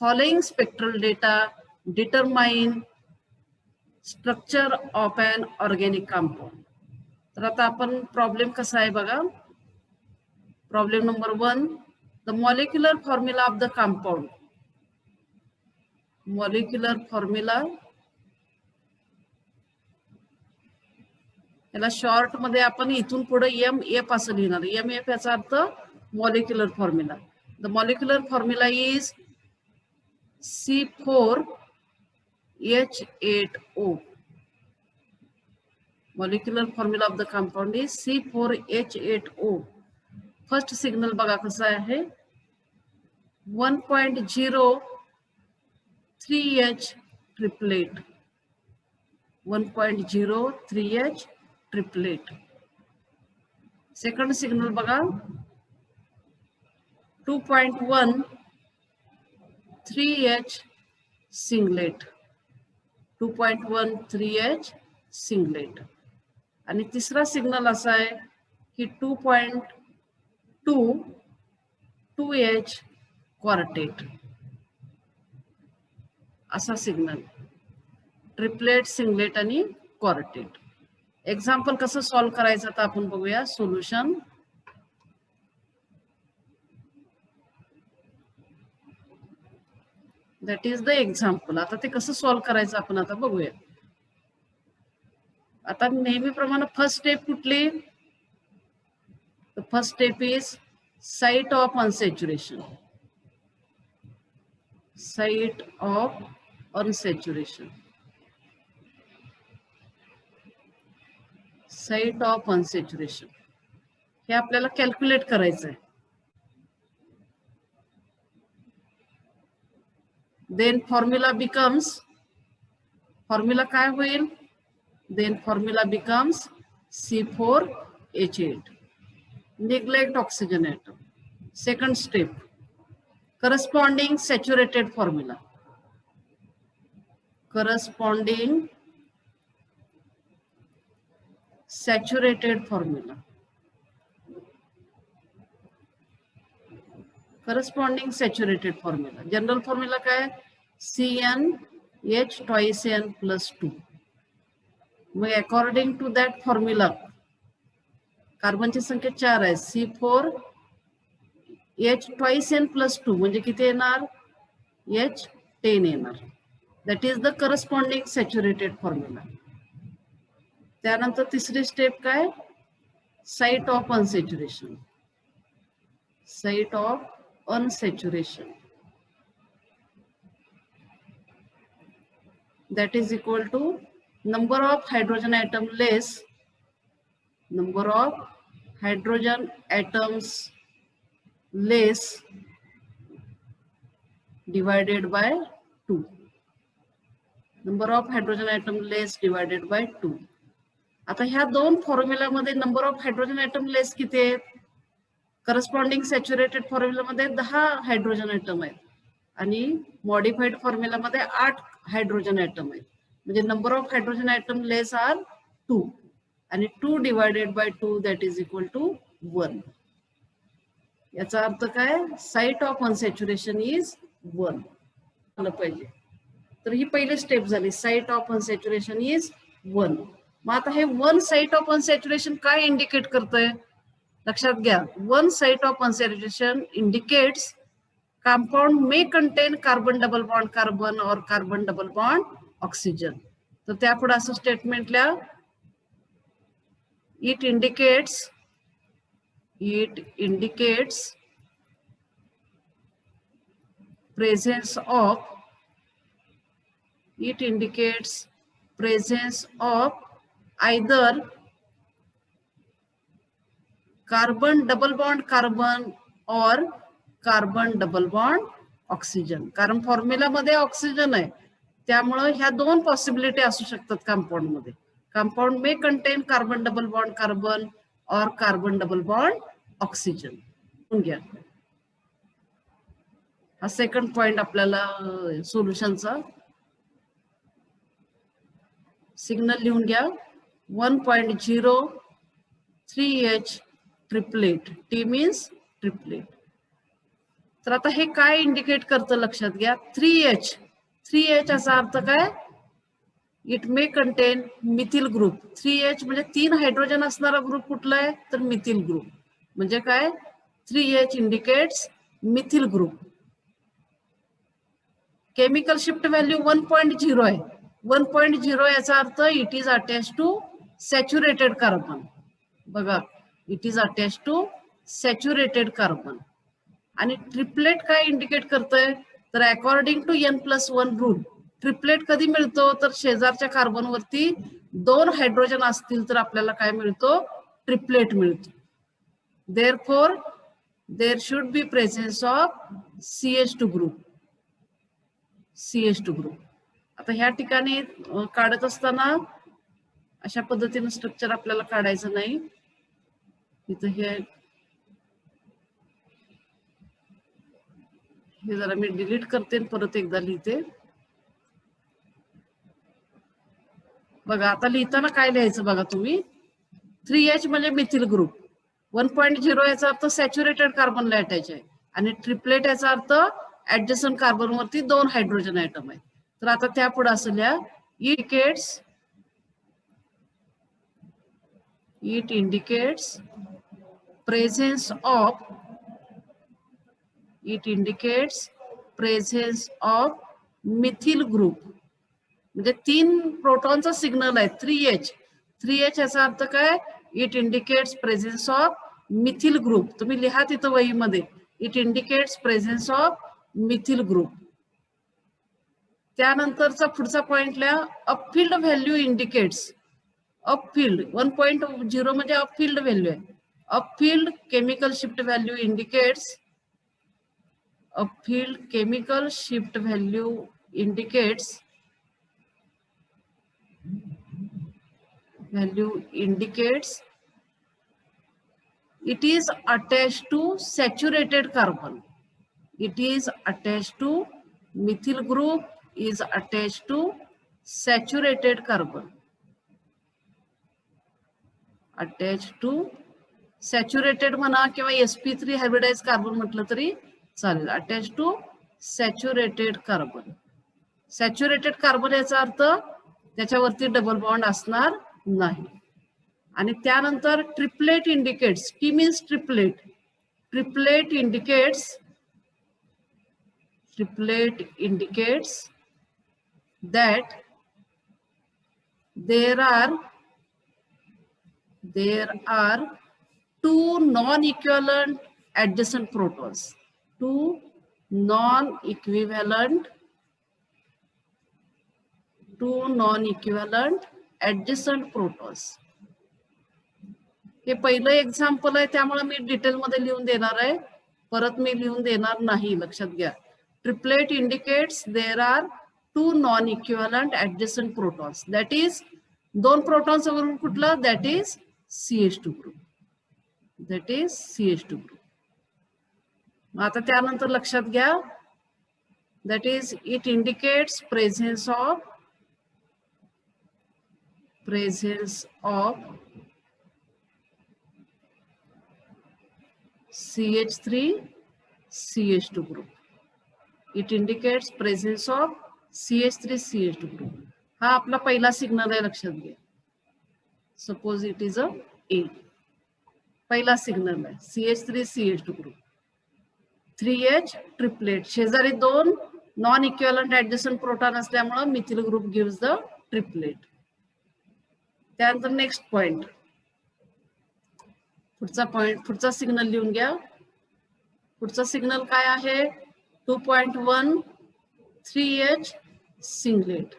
Following spectral data determine structure of an organic compound. तर आता आपण प्रॉब्लेम कसा आहे बघा. Problem number 1, the molecular formula of the compound. Molecular formula याला शॉर्ट मध्ये आपण इथून पुढे MF असं लिहिणार. MF याचा अर्थ molecular formula. The molecular formula is C4H8O. Molecular formula of the compound is C4H8O. First signal बघा कसं आहे. 1.03H triplet. 1.03H triplet. Second signal बघा 2.13H सिंगलेट. 2.13H singlet. आणि तिसरा सिग्नल असा आहे की 2.22H क्वार्टेट. असा सिग्नल ट्रिपलेट, सिंगलेट आणि क्वार्टेट. एक्झाम्पल कसं सॉल्व्ह करायचं आता आपण बघूया. Solution that is the example. आता ते कसं सॉल्व्ह करायचं आपण आता बघूया. आता नेहमीप्रमाणे फर्स्ट स्टेप कुठली. First step is site of unsaturation. Site of unsaturation. Site of unsaturation हे आपल्याला कॅल्क्युलेट करायचं आहे. Then formula becomes. फॉर्म्युला काय होईल. Then formula becomes C4H8. Neglect oxygen atom. Second step, corresponding saturated formula. Corresponding saturated formula. Corresponding saturated formula. General formula काय. CnH twice n plus 2. मग according to that formula कार्बनची संख्या 4 आहे. C4H twice n plus 2 म्हणजे किती येणार. H10 येणार. That is the corresponding saturated formula. त्यानंतर तिसरी स्टेप काय. Site of unsaturation. Site of unsaturation that is equal to number of hydrogen atom less. Number of hydrogen atoms less divided by 2. Number of hydrogen atom less divided by 2. आता ह्या दोन formula मध्ये number of hydrogen atom लेस किती आहेत. Corresponding saturated formula मध्ये 10 hydrogen atom आहेत आणि modified formula मध्ये 8 हायड्रोजन ॲटम आहेत. म्हणजे number of hydrogen atom less are 2 आणि 2 divided by 2 that is equal to 1. याचा अर्थ काय. साइट ऑफ अनसॅच्युरेशन इज 1 आलं पाहिजे. तर ही पहिली स्टेप झाली. Site of unsaturation is 1. मग आता हे 1 साइट ऑफ अनसॅच्युरेशन काय इंडिकेट करतंय. लक्षात घ्या. 1 site of unsaturation indicates compound may contain carbon double bond carbon or carbon double bond oxygen. तर त्यापुढे असं स्टेटमेंट लिहा. It indicates presence of either carbon double bond carbon or carbon double bond oxygen. कारण formula मध्ये oxygen आहे त्यामुळे ह्या दोन पॉसिबिलिटी असू शकतात कंपाऊंड मध्ये. Compound may contain carbon double bond carbon और कार्बन डबल बॉन्ड ऑक्सिजन. घ्या हा सेकंड पॉइंट आपल्याला सोल्युशनचा. सिग्नल लिहून घ्या. 1.03H triplet. T means triplet. तर आता हे काय इंडिकेट करतं लक्षात घ्या. 3H 3H याचा अर्थ काय. It may contain methyl group. 3H म्हणजे 3 हायड्रोजन असणारा ग्रुप कुठला आहे तर मिथिल ग्रुप. म्हणजे काय 3H indicates methyl group. Chemical shift value 1.0 आहे. 1.0 याचा अर्थ it is attach to saturated carbon. बघा it is attach to saturated carbon. आणि ट्रिपलेट काय इंडिकेट करतोय तर according to N+1 rule triplet कधी मिळतो तर शेजारच्या कार्बनवरती 2 हायड्रोजन असतील तर आपल्याला काय मिळतो ट्रिपलेट मिळतो. Therefore there should be presence of CH2 group. CH2 group. आता ह्या ठिकाणी काढत असताना अशा पद्धतीनं स्ट्रक्चर आपल्याला काढायचं नाही. इथं हे जरा मी डिलीट करते परत एकदा लिहिते. बघा आता लिहिताना काय लिहायचं बघा तुम्ही. 3H म्हणजे मिथिल ग्रुप. 1.0 याचा अर्थ सॅच्युरेटेड कार्बनला अटॅच आहे आणि ट्रिपलेट याचा अर्थ ऍडजसंट कार्बन वरती 2 हायड्रोजन ऍटम आहे. तर आता त्या पुढे असं लिहा. It indicates presence of methyl group. म्हणजे 3 प्रोटॉनचा सिग्नल आहे 3H याचा अर्थ काय it indicates presence of methyl group. तुम्ही लिहा तिथं वहीमध्ये it indicates presence of methyl group. त्यानंतरचा पुढचा पॉइंट लिहा. अपफिल्ड व्हॅल्यू इंडिकेट्स. अपफिल्ड 1.0 म्हणजे अपफिल्ड व्हॅल्यू आहे. Upfield chemical shift value indicates. Upfield chemical shift value indicates it is attached to saturated carbon. It is attached to methyl group is attached to saturated carbon. Attached to saturated म्हणा किंवा sp3 hybridise carbon म्हटलं तरी चालेल. Attach to saturated carbon. Saturated carbon याचा अर्थ त्याच्यावरती double bond असणार नाही. आणि त्यानंतर ट्रिपलेट इंडिकेट्स. की means triplet. Triplet indicates that there are 2 non-equivalent adjacent protons. 2 non-equivalent adjacent protons. हे पहिलं एक्झाम्पल आहे त्यामुळे मी डिटेल मध्ये लिहून देणार आहे. परत मी लिहून देणार नाही. लक्षात घ्या. Triplet indicates there are 2 non-equivalent adjacent protons. That is 2 प्रोटॉनचा ग्रुप कुठला दॅट इज CH2 ग्रुप. आता त्यानंतर लक्षात घ्या. That is it indicates presence of CH3 CH2 group. It indicates presence of CH3 CH2 group. हा आपला पहिला सिग्नल आहे लक्षात घ्या. Suppose it is A. पहिला सिग्नल आहे CH3 CH2 group. 3H triplet. शेजारी 2 नॉन इक्विव्हॅलंट ऍडजसंट प्रोटॉन असल्यामुळे methyl group gives the triplet. त्यानंतर नेक्स्ट पॉइंट. पुढचा सिग्नल लिहून घ्या. पुढचा सिग्नल काय आहे 2.1 3H सिंगलेट.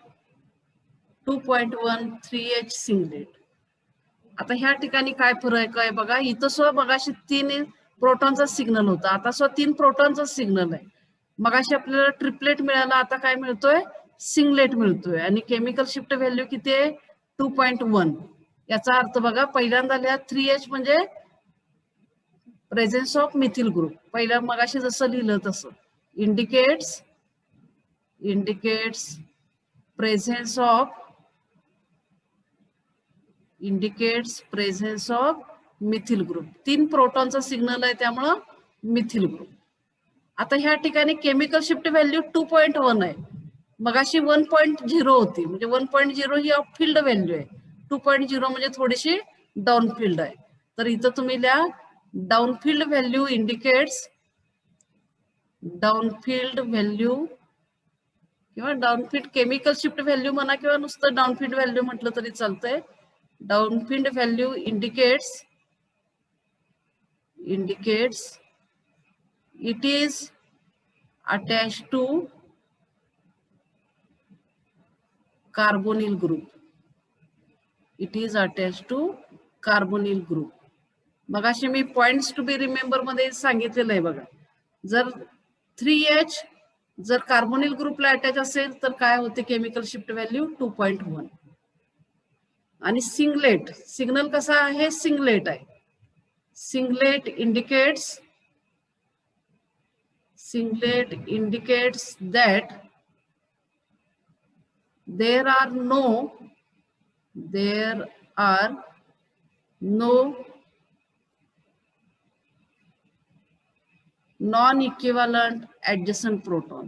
2.1 3H singlet. आता ह्या ठिकाणी काय फरक आहे बघा. इथं सुद्धा मगाशी 3 प्रोटॉनचा सिग्नल होता. आता सुद्धा 3 प्रोटॉनचा सिग्नल आहे. मगाशी आपल्याला ट्रिपलेट मिळाला. आता काय मिळतोय सिंगलेट मिळतोय. आणि केमिकल शिफ्ट व्हॅल्यू किती आहे 2.1. याचा अर्थ बघा पहिल्यांदा लिहा 3H म्हणजे प्रेझेन्स ऑफ मिथिल ग्रुप. पहिल्या मगाशी जसं लिहिलं तसं indicates presence of methyl group. 3 प्रोटॉनचा सिग्नल आहे त्यामुळं मिथिल ग्रुप. आता ह्या ठिकाणी केमिकल शिफ्ट व्हॅल्यू 2.1 आहे, मगाशी 1.0 होती, म्हणजे 1.0 ही ऑफ फील्ड व्हॅल्यू आहे, 2.0 म्हणजे थोडीशी डाऊन फील्ड आहे. तर इथं तुम्ही लिहा down field value indicates, down field value किंवा downfield chemical shift value म्हणा किंवा नुसतं डाऊन फील्ड व्हॅल्यू म्हटलं तरी चालतंय. Down field value indicates it is attached to carbonyl group. It is attached to carbonyl group. मगाशी मी points to be remember मध्ये सांगितलेलं आहे बघा. जर 3H जर कार्बोनिल ग्रुपला अटॅच असेल तर काय होते केमिकल शिफ्ट व्हॅल्यू 2.1. आणि सिंगलेट, सिग्नल कसा आहे, सिंगलेट आहे. Singlet indicates that there are no non-equivalent adjacent proton.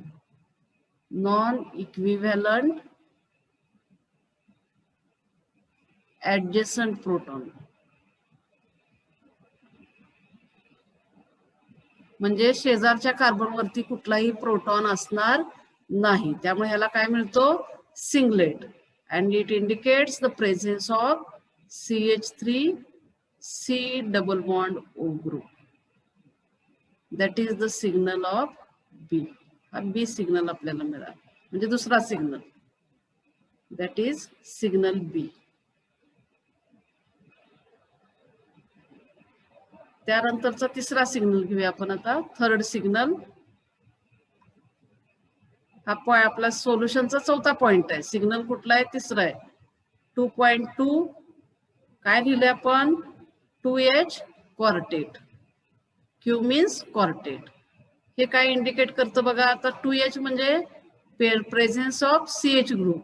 Non-equivalent adjacent proton म्हणजे शेजारच्या कार्बनवरती कुठलाही प्रोटॉन असणार नाही, त्यामुळे ह्याला काय मिळतो, singlet. And it indicates the presence of CH3C double bond O group. That is the signal of B. हा B सिग्नल आपल्याला मिळाला, म्हणजे दुसरा signal, that is signal B. त्यानंतरचा तिसरा सिग्नल घेऊया आपण आता, थर्ड सिग्नल. हा आपला सोल्युशनचा चौथा पॉइंट आहे. सिग्नल कुठला आहे, तिसरा आहे. 2.2 काय लिहिले आपण, 2H quartet. Q means quartet. हे काय इंडिकेट करतं बघा, आता 2H म्हणजे presence of CH group,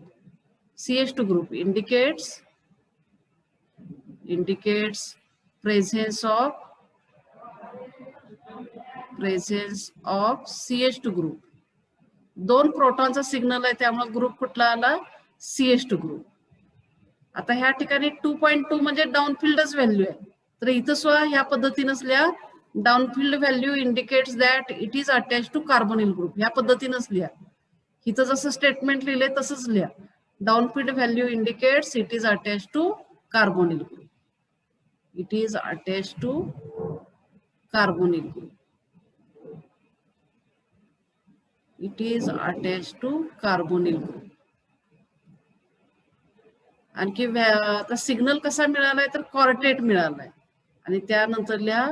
CH2 group indicates presence of CH2 group. दोन प्रोटॉनचा सिग्नल आहे, त्यामुळे ग्रुप कुठला आला, CH2 ग्रुप. आता ह्या ठिकाणी 2.2 म्हणजे डाऊन फील्डच व्हॅल्यू आहे, तर इथं सुद्धा ह्या पद्धतीनंच लिहा, down field value indicates that it is attach to carbonyl group. ह्या पद्धतीनंच लिहा, इथं जसं स्टेटमेंट लिहिले तसंच लिहा. Down field value indicates it is attach to carbonyl group. It is attached to carbonyl group. It is attached to carbonyl group. आणखी आता सिग्नल कसा मिळालाय, तर क्वार्टेट मिळालाय. आणि त्यानंतर लिहा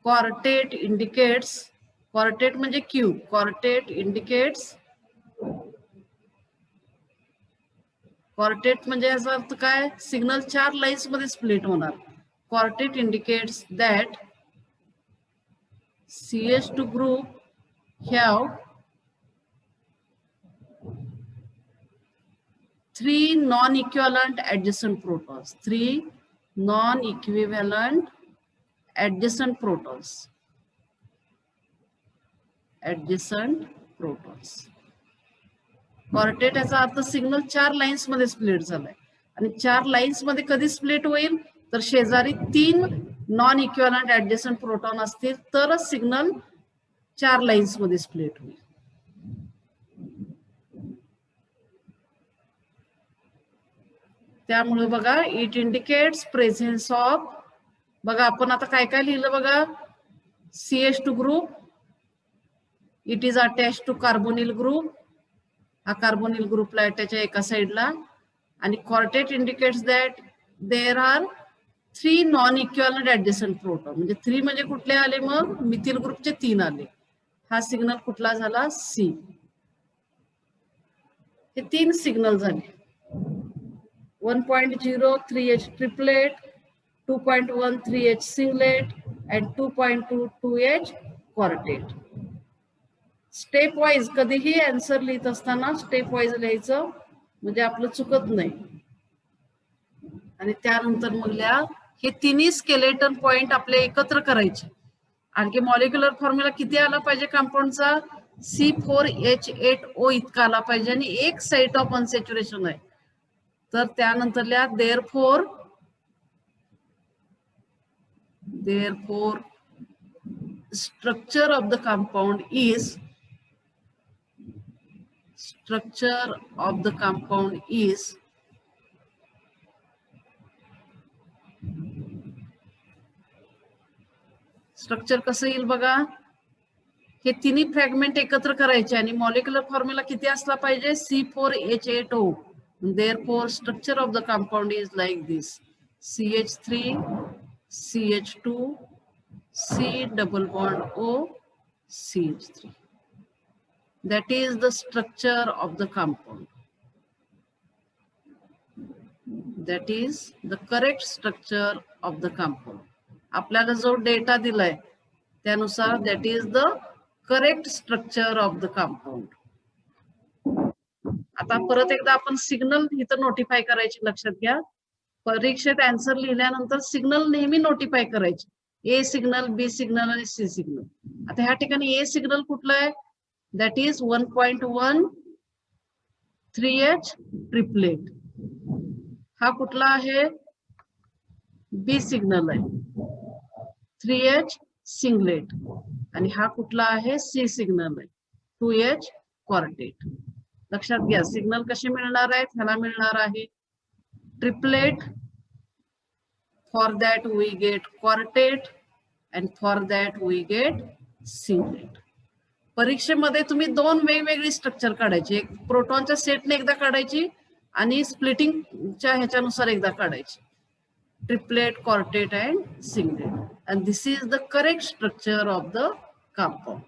क्वार्टेट इंडिकेट्स, क्वार्टेट म्हणजे Q, क्वार्टेट इंडिकेट्स, क्वार्टेट म्हणजे याचा अर्थ काय, सिग्नल 4 लाईन्स मध्ये स्प्लिट होणार. Quartet indicates that CH2 group have 3 non-equivalent adjacent protons. 3 non-equivalent adjacent protons. Quartet याचा अर्थ सिग्नल 4 लाईन्स मध्ये स्प्लिट झालाय. आणि 4 लाईन्स मध्ये कधी स्प्लिट होईल, तर शेजारी 3 नॉन इक्विव्हॅलंट ऍडजस्टंट प्रोटॉन असतील तरच सिग्नल 4 लाईन्स मध्ये स्प्लिट होईल. त्यामुळे बघा इट इंडिकेट्स प्रेझेन्स ऑफ, बघा आपण आता काय काय लिहिलं बघा, CH2 group, it is attach to carbonyl group, हा कार्बोनिल ग्रुपला अटॅच आहे एका साइडला. आणि quartet indicates that there are 3 non equivalent adjacent proton. म्हणजे 3 म्हणजे कुठले आले, मग मिथिल ग्रुपचे 3 आले. हा सिग्नल कुठला झाला, C. हे 3 सिग्नल झाले. 1.0 3H triplet, 2.1 3H singlet and 2.2 2H quartet. Step wise कधीही आन्सर लिहित असताना स्टेप वाईज लिहायचं, म्हणजे आपलं चुकत नाही. आणि त्यानंतर मग लिहा हे तिन्ही स्केलेटन पॉइंट आपले एकत्र करायचे. आणखी मॉलिक्युलर फॉर्म्युला किती आला पाहिजे कंपाऊंडचा C4H8O इतका आला पाहिजे आणि एक साइट ऑफ अनसॅच्युरेशन आहे. तर त्यानंतरल्या therefore structure of the compound is structure कसं येईल बघा. हे तिन्ही फ्रॅगमेंट एकत्र करायचे आणि मॉलिक्युलर फॉर्म्युला किती असला पाहिजे C4H8O. Therefore structure of the compound is like this: CH3 CH2 C double bond O CH3. That is the structure of the compound. That is the correct structure of the compound. आपल्याला जो data दिलाय त्यानुसार that is the correct structure of the compound. आता परत एकदा आपण signal इथं notify करायची, लक्षात घ्या. परीक्षेत आन्सर लिहिल्यानंतर सिग्नल नेहमी नोटिफाय करायचे. ए सिग्नल, बी सिग्नल आणि सी सिग्नल. आता ह्या ठिकाणी ए सिग्नल कुठलं आहे? That is 1.1 3H triplet. हा कुठला आहे? बी सिग्नल आहे 3H सिंगलेट. आणि हा कुठला आहे? सी सिग्नल आहे 2H क्वार्टेट. लक्षात घ्या सिग्नल कसे मिळणार आहेत. ह्याला मिळणार आहे triplet. For that we get quartet and for that we get singlet. परीक्षेमध्ये तुम्ही दोन वेगवेगळी स्ट्रक्चर काढायची. एक प्रोटॉनच्या सेटने एकदा काढायची आणि स्प्लिटिंगच्या ह्याच्यानुसार एकदा काढायची. Triplet, quartet and singlet. And this is the correct structure of the compound.